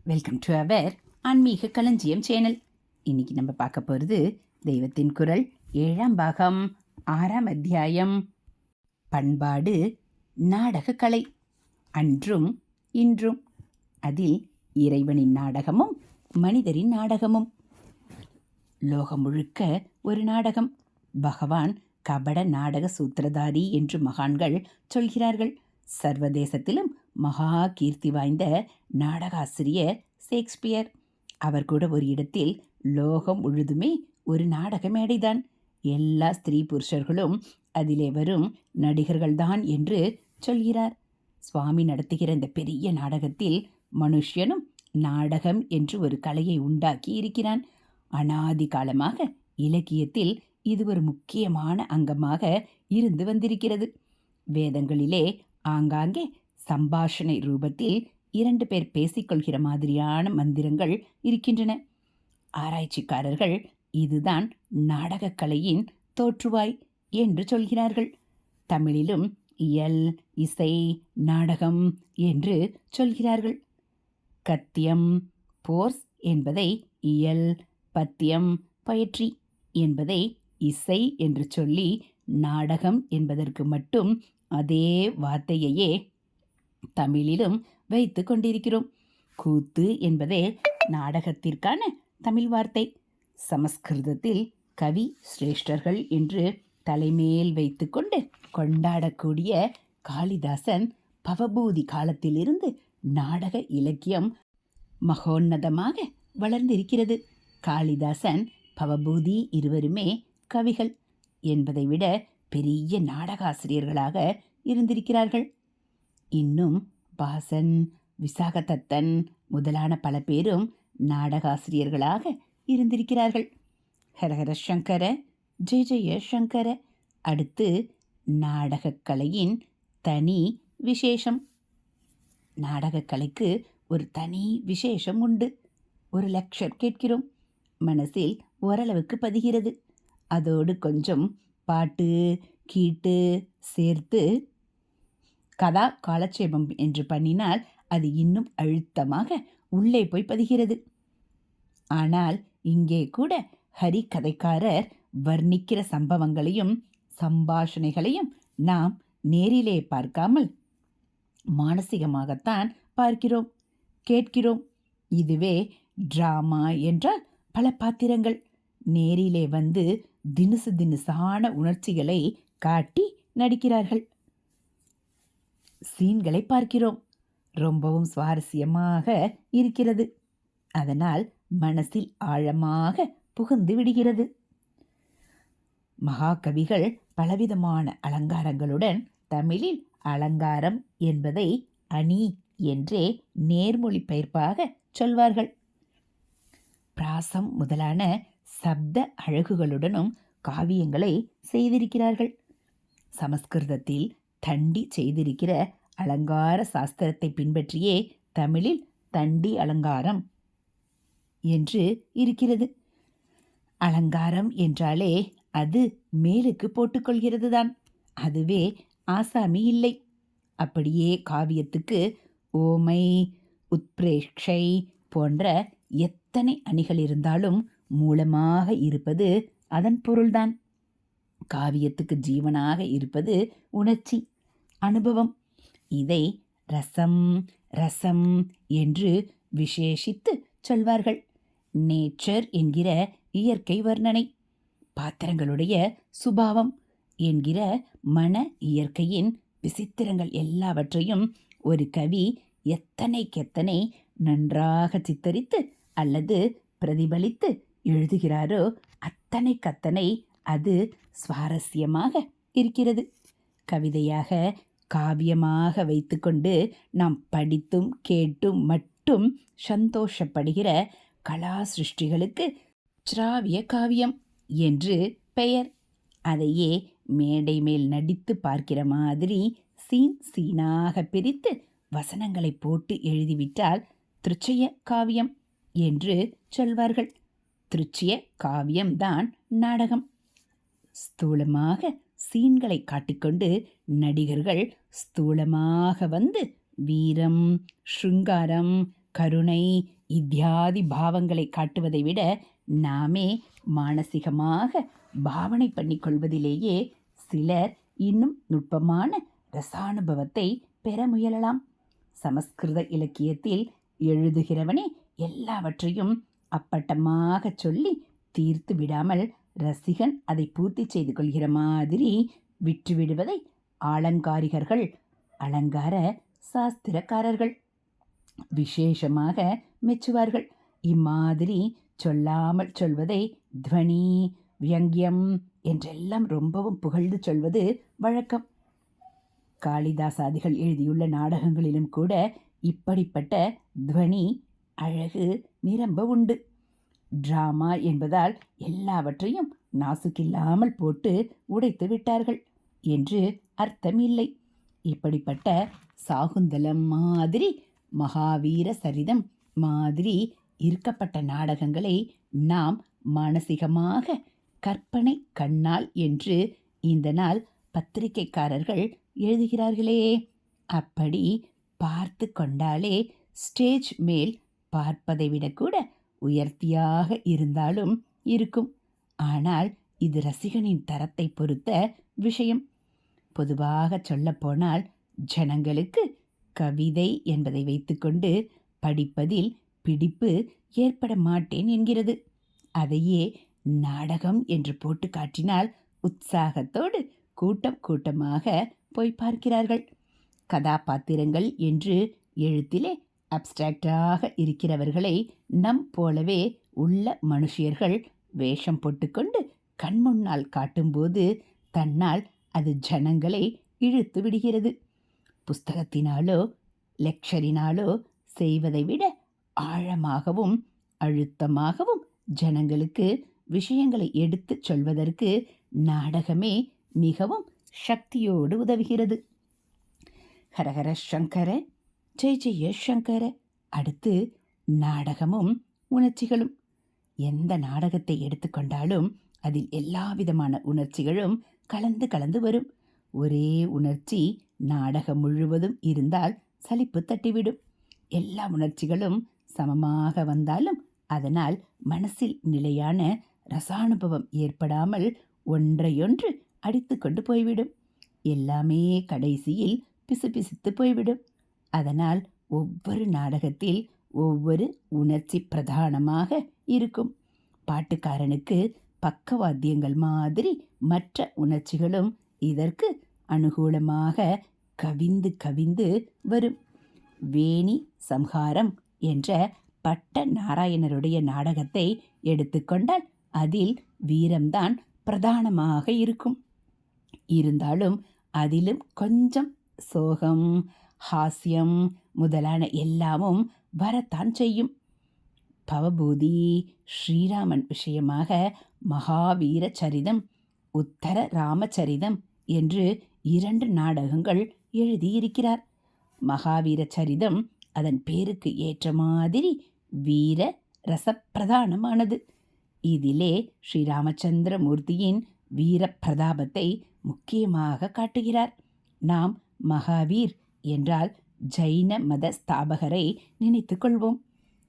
Welcome to our ஆன்மீக களஞ்சியம் channel. இன்னைக்கு நம்ம பார்க்க போகிறது தெய்வத்தின் குரல் 7ஆம் பாகம் 6ஆம் அத்தியாயம். பண்பாடு நாடகக்கலை அன்றும் இன்றும். அதில் இறைவனின் நாடகமும் மனிதரின் நாடகமும். லோகம் முழுக்க ஒரு நாடகம். பகவான் கபட நாடக சூத்திரதாரி என்று மகான்கள் சொல்கிறார்கள். சர்வதேசத்திலும் மகா கீர்த்தி வாய்ந்த நாடகாசிரியர் ஷேக்ஸ்பியர். அவர் கூட ஒரு இடத்தில் லோகம் முழுதுமே ஒரு நாடக மேடைதான், எல்லா ஸ்திரீ புருஷர்களும் அதிலே வரும் நடிகர்கள்தான் என்று சொல்கிறார். சுவாமி நடத்துகிற இந்த பெரிய நாடகத்தில் மனுஷனும் நாடகம் என்று ஒரு கலையை உண்டாக்கி இருக்கிறான். அனாதி காலமாக இலக்கியத்தில் இது ஒரு முக்கியமான அங்கமாக இருந்து வந்திருக்கிறது. வேதங்களிலே ஆங்காங்கே சம்பாஷணை ரூபத்தில் 2 பேர் பேசிக்கொள்கிற மாதிரியான மந்திரங்கள் இருக்கின்றன. ஆராய்ச்சிக்காரர்கள் இதுதான் நாடகக்கலையின் தோற்றுவாய் என்று சொல்கிறார்கள். தமிழிலும் இயல், இசை, நாடகம் என்று சொல்கிறார்கள். கத்தியம், போர்ஸ் என்பதை இயல், பத்தியம், பயிற்சி என்பதை இசை என்று சொல்லி நாடகம் என்பதற்கு மட்டும் அதே வார்த்தையையே தமிழிலும் வைத்து கொண்டிருக்கிறோம். கூத்து என்பதே நாடகத்திற்கான தமிழ் வார்த்தை. சமஸ்கிருதத்தில் கவி சிரேஷ்டர்கள் என்று தலைமேல் வைத்து கொண்டு கொண்டாடக்கூடிய காளிதாசன் பவபூதி காலத்திலிருந்து நாடக இலக்கியம் மகோன்னதமாக வளர்ந்திருக்கிறது. காளிதாசன், பவபூதி இருவருமே கவிகள் என்பதை விட பெரிய நாடகாசிரியர்களாக இருந்திருக்கிறார்கள். இன்னும் பாசன், விசாகதத்தன் முதலான பல பேரும் நாடகாசிரியர்களாக இருந்திருக்கிறார்கள். ஹரஹர சங்கர, ஜெய ஜெய சங்கர. அடுத்து நாடகக்கலையின் தனி விசேஷம். நாடகக்கலைக்கு ஒரு தனி விசேஷம் உண்டு. ஒரு லெக்சர் கேட்கிறோம், மனசில் ஓரளவுக்கு பதிகிறது. அதோடு கொஞ்சம் பாட்டு கீட்டு சேர்த்து கதா காலட்சேபம் என்று பண்ணினால் அது இன்னும் அழுத்தமாக உள்ளே போய் பதிகிறது. ஆனால் இங்கே கூட ஹரி கதைக்காரர் வர்ணிக்கிற சம்பவங்களையும் சம்பாஷணைகளையும் நாம் நேரிலே பார்க்காமல் மானசீகமாகத்தான் பார்க்கிறோம், கேட்கிறோம். இதுவே டிராமா என்றால் பல பாத்திரங்கள் நேரிலே வந்து தினுசு தினுசான உணர்ச்சிகளை காட்டி நடிக்கிறார்கள். சீன்களை பார்க்கிறோம், ரொம்பவும் சுவாரஸ்யமாக இருக்கிறது. அதனால் மனசில் ஆழமாக புகுந்து விடுகிறது. மகாகவிகள் பலவிதமான அலங்காரங்களுடன் தமிழில் அலங்காரம் என்பதை அணி என்றே நேர்மொழி பெயர்ப்பாக சொல்வார்கள். பிராசம் முதலான சப்த அழகுகளுடனும் காவியங்களை செய்திருக்கிறார்கள். சமஸ்கிருதத்தில் தண்டி செய்திருக்கிற அலங்கார சாஸ்திரத்தை பின்பற்றியே தமிழில் தண்டி அலங்காரம் என்று இருக்கிறது. அலங்காரம் என்றாலே அது மேலுக்கு போட்டுக்கொள்கிறது தான், அதுவே ஆசாமி இல்லை. அப்படியே காவியத்துக்கு ஓமை, உத்பிரேக்ஷை போன்ற எத்தனை அணிகள் இருந்தாலும் மூலமாக இருப்பது அதன் பொருள்தான். காவியத்துக்கு ஜீவனாக இருப்பது உணர்ச்சி, அனுபவம். இதை ரசம் ரசம் என்று விசேஷித்து சொல்வார்கள். நேச்சர் என்கிற இயற்கை வர்ணனை, பாத்திரங்களுடைய சுபாவம் என்கிற மன இயற்கையின் விசித்திரங்கள் எல்லாவற்றையும் ஒரு கவி எத்தனைக்கெத்தனை நன்றாக சித்தரித்து அல்லது பிரதிபலித்து எழுதுகிறாரோ அத்தனைக்கத்தனை அது சுவாரஸ்யமாக இருக்கிறது. கவிதையாக, காவியமாக வைத்துக்கொண்டு நாம் படித்தும் கேட்டும் மட்டும் சந்தோஷப்படுகிற கலா சிருஷ்டிகளுக்கு சிராவிய காவியம் என்று பெயர். அதையே மேடை மேல் நடித்து பார்க்கிற மாதிரி சீன் சீனாக பிரித்து வசனங்களை போட்டு எழுதிவிட்டால் திருச்சய காவியம் என்று சொல்வார்கள். திருச்சிய காவியம்தான் நாடகம். ஸ்தூலமாக சீன்களை காட்டிக்கொண்டு நடிகர்கள் ஸ்தூலமாக வந்து வீரம், ஸ்ருங்காரம், கருணை இத்தியாதி பாவங்களை காட்டுவதை விட நாமே மானசீகமாக பாவனை பண்ணிக்கொள்வதிலேயே சிலர் இன்னும் நுட்பமான ரசானுபவத்தை பெற முயலலாம். சமஸ்கிருத இலக்கியத்தில் எழுதுகிறவனே எல்லாவற்றையும் அப்பட்டமாக சொல்லி தீர்த்து விடாமல் ரசிகன் அதை பூர்த்தி செய்து கொள்கிற மாதிரி விட்டுவிடுவதை ஆலங்காரிகர்கள், அலங்கார சாஸ்திரக்காரர்கள் விசேஷமாக மெச்சுவார்கள். இம்மாதிரி சொல்லாமல் சொல்வதை துவனி, வியங்கியம் என்றெல்லாம் ரொம்பவும் புகழ்ந்து சொல்வது வழக்கம். காளிதாசாதிகள் எழுதியுள்ள நாடகங்களிலும் கூட இப்படிப்பட்ட துவனி அழகு நிரம்ப உண்டு. டிராமா என்பதால் எல்லாவற்றையும் நாசுக்கில்லாமல் போட்டு உடைத்து விட்டார்கள் என்று அர்த்தமில்லை. இப்படிப்பட்ட சாகுந்தலம் மாதிரி, மகாவீர சரிதம் மாதிரி இருக்கப்பட்ட நாடகங்களை நாம் மானசீகமாக கற்பனை கண்ணால் என்று இந்த நாள் பத்திரிகைக்காரர்கள் எழுதுகிறார்களே, அப்படி பார்த்து கொண்டாலே ஸ்டேஜ் மேல் பார்ப்பதை விட கூட உயர்த்தியாக இருந்தாலும் இருக்கும். ஆனால் இது ரசிகனின் தரத்தை பொறுத்த விஷயம். பொதுவாக சொல்லப்போனால் ஜனங்களுக்கு கவிதை என்பதை வைத்துக்கொண்டு படிப்பதில் பிடிப்பு ஏற்பட மாட்டேன் என்கிறது. அதையே நாடகம் என்று போட்டு காட்டினால் உற்சாகத்தோடு கூட்டம் கூட்டமாக போய் பார்க்கிறார்கள். கதாபாத்திரங்கள் என்று எழுத்திலே அப்டிராக்டாக இருக்கிறவர்களை நம் போலவே உள்ள மனுஷியர்கள் வேஷம் போட்டுக்கொண்டு கண்முன்னால் காட்டும்போது தன்னால் அது ஜனங்களை இழுத்து விடுகிறது. புஸ்தகத்தினாலோ லெக்சரினாலோ செய்வதை விட ஆழமாகவும் அழுத்தமாகவும் ஜனங்களுக்கு விஷயங்களை எடுத்துச் சொல்வதற்கு நாடகமே மிகவும் சக்தியோடு உதவுகிறது. ஹரஹர சங்கர, ஜெய ஜெய சங்கர. அடுத்து நாடகமும் உணர்ச்சிகளும். எந்த நாடகத்தை எடுத்துக்கொண்டாலும் அதில் எல்லா விதமான உணர்ச்சிகளும் கலந்து கலந்து வரும். ஒரே உணர்ச்சி நாடகம் முழுவதும் இருந்தால் சலிப்பு தட்டிவிடும். எல்லா உணர்ச்சிகளும் சமமாக வந்தாலும் அதனால் மனசில் நிலையான ரசானுபவம் ஏற்படாமல் ஒன்றையொன்று அடித்து கொண்டு போய்விடும். எல்லாமே கடைசியில் பிசுபிசுத்து போய்விடும். அதனால் ஒவ்வொரு நாடகத்தில் ஒவ்வொரு உணர்ச்சி பிரதானமாக இருக்கும். பாட்டுக்காரனுக்கு பக்கவாத்தியங்கள் மாதிரி மற்ற உணர்ச்சிகளும் இதற்கு அனுகூலமாக கவிந்து கவிந்து வரும். வேணி சம்ஹாரம் என்ற பட்ட நாராயணருடைய நாடகத்தை எடுத்துக்கொண்டால் அதில் வீரம்தான் பிரதானமாக இருக்கும். இருந்தாலும் அதிலும் கொஞ்சம் சோகம், ஹாஸ்யம் முதலான எல்லாமும் வரத்தான் செய்யும். பவபூதி, ஸ்ரீராமன் விஷயமாக மகாவீர சரிதம், உத்தர ராமச்சரிதம் என்று 2 நாடகங்கள் எழுதியிருக்கிறார். மகாவீர சரிதம் அதன் பேருக்கு ஏற்ற மாதிரி வீர ரசப்பிரதானமானது. இதிலே ஸ்ரீராமச்சந்திரமூர்த்தியின் வீர பிரதாபத்தை முக்கியமாக காட்டுகிறார். நாம் மகாவீர் என்றால் ஜைன மத ஸ்தாபகரை நினைத்து கொள்வோம்.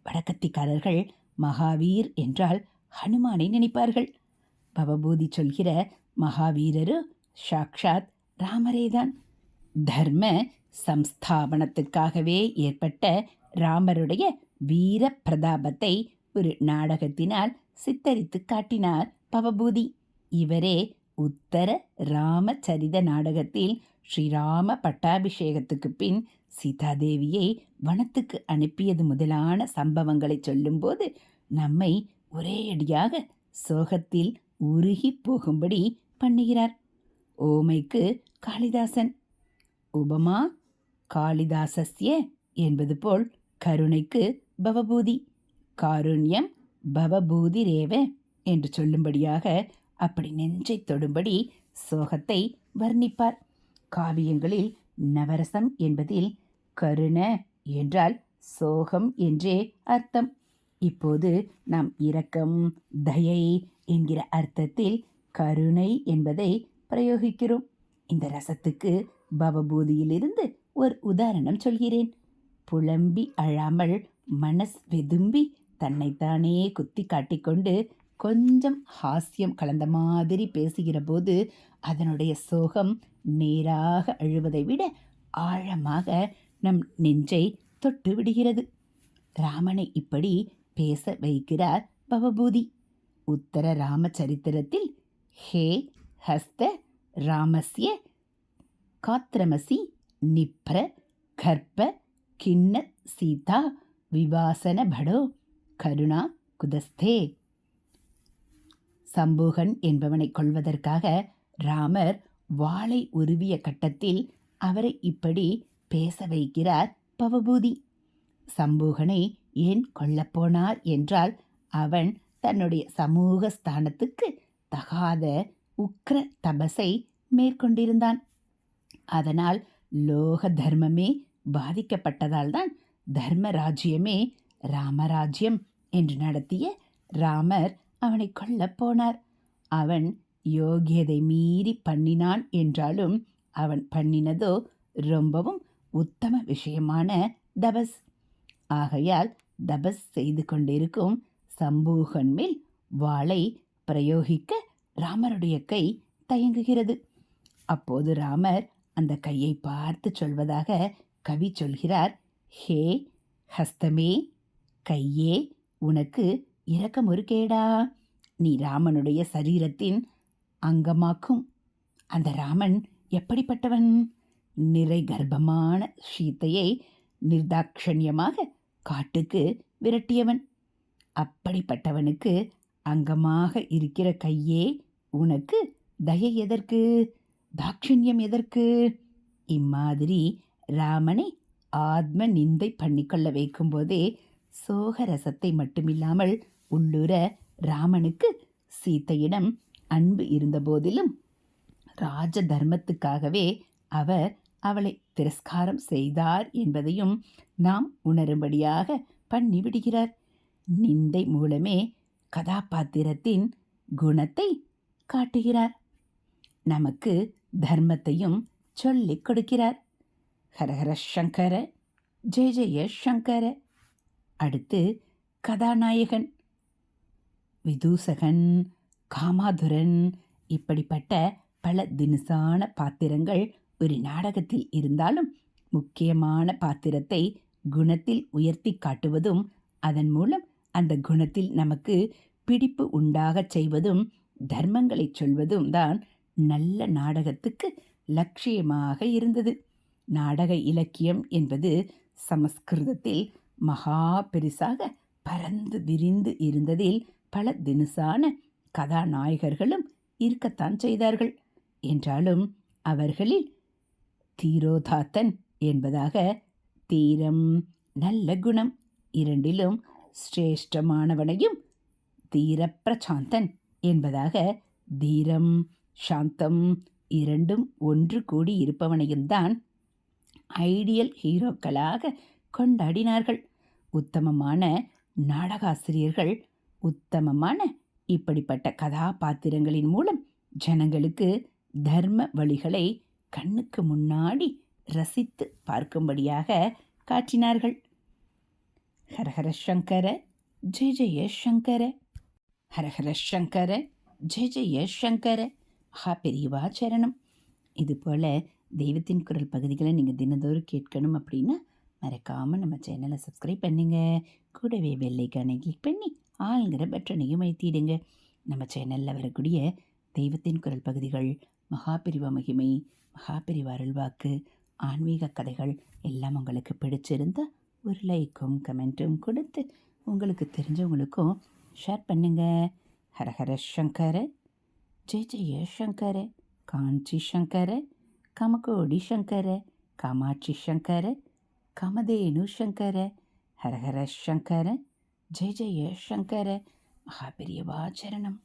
வடக்கத்திக்காரர்கள் மகாவீர் என்றால் ஹனுமானை நினைப்பார்கள். பவபூதி சொல்கிற மகாவீரரு சாக்ஷாத் ராமரேதான். தர்ம சம்ஸ்தாபனத்துக்காகவே ஏற்பட்ட ராமருடைய வீர பிரதாபத்தை ஒரு நாடகத்தினால் சித்தரித்து காட்டினார் பவபூதி. இவரே உத்தர ராமச்சரித நாடகத்தில் ஸ்ரீராம பட்டாபிஷேகத்துக்கு பின் சீதாதேவியை வனத்துக்கு அனுப்பியது முதலான சம்பவங்களை சொல்லும்போது நம்மை ஒரேயடியாக சோகத்தில் உருகி போகும்படி பண்ணுகிறார். ஓமைக்கு காளிதாசன், உபமா காளிதாசஸ்ய என்பது போல் கருணைக்கு பவபூதி, காருண்யம் பவபூதி ரேவ என்று சொல்லும்படியாக அப்படி நெஞ்சை தொடும்படி சோகத்தை வர்ணிப்பார். காவியங்களில் நவரசம் என்பதில் கருண என்றால் சோகம் என்றே அர்த்தம். இப்போது நாம் இரக்கம், தயை என்கிற அர்த்தத்தில் கருணை என்பதை பிரயோகிக்கிறோம். இந்த ரசத்துக்கு பவபூதியிலிருந்து ஒரு உதாரணம் சொல்கிறேன். புலம்பி அழாமல் மனஸ் வெதும்பி தன்னைத்தானே குத்தி காட்டிக்கொண்டு கொஞ்சம் ஹாஸ்யம் கலந்த மாதிரி பேசுகிற போது அதனுடைய சோகம் நேராக அழுவதை விட ஆழமாக நம் நெஞ்சை தொட்டு விடுகிறது. ராமனை இப்படி பேச வைக்கிறார் பவபூதி. உத்தர ராமச்சரித்திரத்தில் ஹே ஹஸ்த ராமஸ்ய காத்ரமசி நிப்ர கர்ப்ப கிண்ண சீதா விவாசன படோ கருணா குதஸ்தே. சம்பூகன் என்பவனை கொள்வதற்காக ராமர் வாளை உருவிய கட்டத்தில் அவரை இப்படி பேச வைக்கிறார் பவபூதி. சம்பூகனை ஏன் கொல்லப்போனார் என்றால் அவன் தன்னுடைய சமூக ஸ்தானத்துக்கு தகாத உக்ர தபசை மேற்கொண்டிருந்தான். அதனால் லோக தர்மமே பாதிக்கப்பட்டதால் தான் தர்மராஜ்யமே ராமராஜ்யம் என்று நடத்திய ராமர் அவனை கொல்லப் போனார். அவன் யோகியதை மீறி பண்ணினான் என்றாலும் அவன் பண்ணினதோ ரொம்பவும் உத்தம விஷயமான தபஸ். ஆகையால் தபஸ் செய்து கொண்டிருக்கும் சம்பூகன் மேல் வாளை பிரயோகிக்க ராமருடைய கை தயங்குகிறது. அப்போது ராமர் அந்த கையை பார்த்து சொல்வதாக கவி சொல்கிறார். ஹே ஹஸ்தமே, கையே, உனக்கு இரக்கம் ஒரு கேடா? நீ ராமனுடைய சரீரத்தின் அங்கமாக்கும் அந்த ராமன் எப்படிப்பட்டவன்? நிறை கர்ப்பமான சீத்தையை நிர்தாட்சண்யமாக காட்டுக்கு விரட்டியவன். அப்படிப்பட்டவனுக்கு அங்கமாக இருக்கிற கையே, உனக்கு தயை எதற்கு, தாட்சிண்யம் எதற்கு? இம்மாதிரி ராமனை ஆத்ம நிந்தை பண்ணிக்கொள்ள வைக்கும்போதே சோகரசத்தை மட்டுமில்லாமல் உள்ளுர ராமனுக்கு சீத்தையிடம் அன்பு இருந்த போதிலும் ராஜ தர்மத்துக்காகவே அவர் அவளை திரஸ்காரம் செய்தார் என்பதையும் நாம் உணரும்படியாக பண்ணிவிடுகிறார். நிந்தை மூலமே கதாபாத்திரத்தின் குணத்தை காட்டுகிறார். நமக்கு தர்மத்தையும் சொல்லிக் கொடுக்கிறார். ஹரஹர சங்கர, ஜெய ஜெய சங்கர. அடுத்து கதாநாயகன் விதூசகன், காமாதுரன், இப்படிப்பட்ட பல தினுசான பாத்திரங்கள் ஒரு நாடகத்தில் இருந்தாலும் முக்கியமான பாத்திரத்தை குணத்தில் உயர்த்தி காட்டுவதும் அதன் மூலம் அந்த குணத்தில் நமக்கு பிடிப்பு உண்டாகச் செய்வதும் தர்மங்களை சொல்வதும் தான் நல்ல நாடகத்துக்கு லட்சியமாக இருந்தது. நாடக இலக்கியம் என்பது சமஸ்கிருதத்தில் மகா பெரிசாக பரந்து விரிந்து இருந்ததில் பல தினுசான கதாநாயகர்களும் இருக்கத்தான் செய்தார்கள். என்றாலும் அவர்களில் தீரோதாத்தன் என்பதாக தீரம், நல்ல குணம் இரண்டிலும் சிரேஷ்டமானவனையும், தீரப்பிரசாந்தன் என்பதாக தீரம், சாந்தம் இரண்டும் ஒன்று கூடி இருப்பவனையும் தான் ஐடியல் ஹீரோக்களாக கொண்டாடினார்கள். உத்தமமான நாடகாசிரியர்கள் உத்தமமான இப்படிப்பட்ட கதாபாத்திரங்களின் மூலம் ஜனங்களுக்கு தர்ம வழிகளை கண்ணுக்கு முன்னாடி ரசித்து பார்க்கும்படியாக காட்டினார்கள். ஹரஹர சங்கர, ஜெய ஜெய சங்கர. ஹரஹர சங்கர, ஜெய ஜெய சங்கர. மகா பெரியவா சரணம். இதுபோல் தெய்வத்தின் குரல் பகுதிகளை நீங்கள் தினந்தோறும் கேட்கணும் அப்படின்னா மறக்காமல் நம்ம சேனலை சப்ஸ்கிரைப் பண்ணுங்க. கூடவே பெல்லைக்கானை கிளிக் பண்ணி ஆளுங்கிற பட்டனையும் அழுத்திடுங்க. நம்ம சேனலில் வரக்கூடிய தெய்வத்தின் குரல் பகுதிகள், மகாபிரிவா மகிமை, மகாபிரிவா அருள்வாக்கு, ஆன்மீக கதைகள் எல்லாம் உங்களுக்கு பிடிச்சிருந்தால் ஒரு லைக்கும் கமெண்ட்டும் கொடுத்து உங்களுக்கு தெரிஞ்சவங்களுக்கும் ஷேர் பண்ணுங்க. ஹரஹர சங்கர, ஜெய ஜெய சங்கர. காஞ்சி சங்கர, கமகோடி சங்கர, காமாட்சி சங்கர, கமதேனு சங்கர. ஹரஹர சங்கர, ஜெய ஜெய சங்கர. மகாபெரியவா சரணம்.